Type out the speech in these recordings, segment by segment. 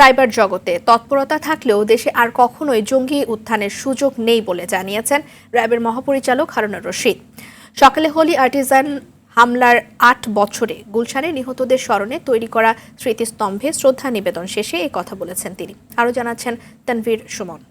Cyber জগতে তৎপরতা থাকলেও দেশে আর কখনোই জঙ্গি উত্থানের সুযোগ নেই বলে জানিয়েছেন র্যাবের মহাপরিচালক হারুনুর রশিদ। সকালে হোলি আর্টিজান হামলার ৮ বছরে গুলশানে নিহতদের স্মরণে তৈরি করা স্মৃতিস্তম্ভে শ্রদ্ধা নিবেদন শেষে এই কথা বলেছেন তিনি। আরও জানাচ্ছেন তানভীর সুমন।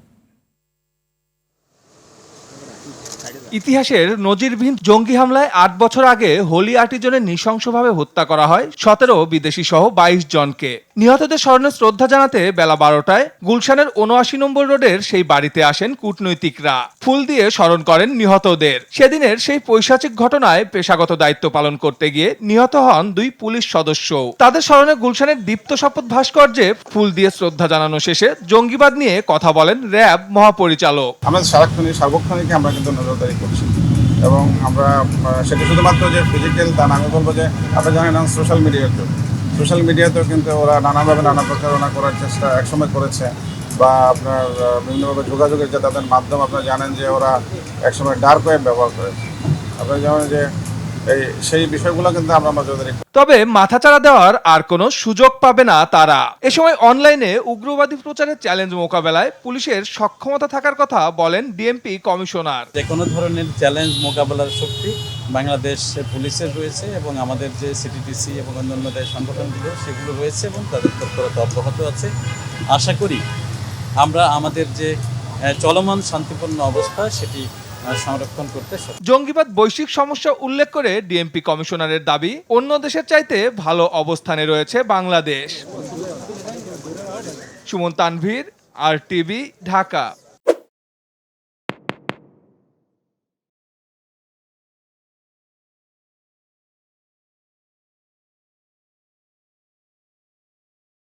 ইতিহাসের নজিরবিহীন জঙ্গি হামলায় ৮ বছর আগে হোলি আর্টিজনে নৃশংসভাবে হত্যা করা হয় ১৭ বিদেশি সহ ২২ জনকে। নিহতদের স্মরণে শ্রদ্ধা জানাতে বেলা ১২টায় গুলশানের ৭৯ নম্বর রোডের সেই বাড়িতে আসেন কূটনৈতিকরা। ফুল দিয়ে স্মরণ করেন নিহতদের। সেদিনের সেই পৈশাচিক ঘটনায় পেশাগত দায়িত্ব পালন করতে গিয়ে নিহত হন ২ পুলিশ সদস্য। তাদের স্মরণে গুলশানের দীপ্ত শপথ ভাস্কর্যে ফুল দিয়ে শ্রদ্ধা জানানো শেষে জঙ্গিবাদ নিয়ে কথা বলেন র্যাব মহাপরিচালক। আমরা সার্বক্ষণিক আমরা কিন্তু নজরদারি করছি এবং আমরা সেটা শুধুমাত্র যে ফিজিক্যাল তা না, আমি বলবো যে আপনি জানেন সোশ্যাল মিডিয়াতেও কিন্তু ওরা নানাভাবে নানা প্রচারণা করার চেষ্টা একসময় করেছে, বা আপনার বিভিন্নভাবে যোগাযোগের যে তাদের মাধ্যম আপনারা জানেন যে ওরা একসময় ডার্ক ওয়েব ব্যবহার করেছে। আপনারা জানেন যে সেই বিষয়গুলো কিন্তু আমরা নজরদারি। তবে মাথাচাড়া দেওয়ার আর কোনো সুযোগ পাবে না তারা। এ সময় অনলাইনে উগ্রবাদী প্রচারের চ্যালেঞ্জ মোকাবেলায় পুলিশের সক্ষমতা থাকার কথা বলেন ডিএমপি কমিশনার। যে কোনো ধরনের চ্যালেঞ্জ মোকাবেলার শক্তি বাংলাদেশ পুলিশের রয়েছে এবং আমাদের যে সিটিটিসি এবং অন্যান্য সংগঠনগুলো সেগুলো রয়েছে এবং তাদের তৎপরতা অব্যাহত আছে। আশা করি আমরা আমাদের যে চলমান শান্তিপূর্ণ অবস্থা সেটি সংরক্ষণ করতে সক্ষম। জঙ্গিবাদ বৈশ্বিক সমস্যা উল্লেখ করে ডিএমপি কমিশনারের দাবি, অন্য দেশের চাইতে ভালো অবস্থানে রয়েছে বাংলাদেশ। সুমন, তানভীর, RTV, ঢাকা।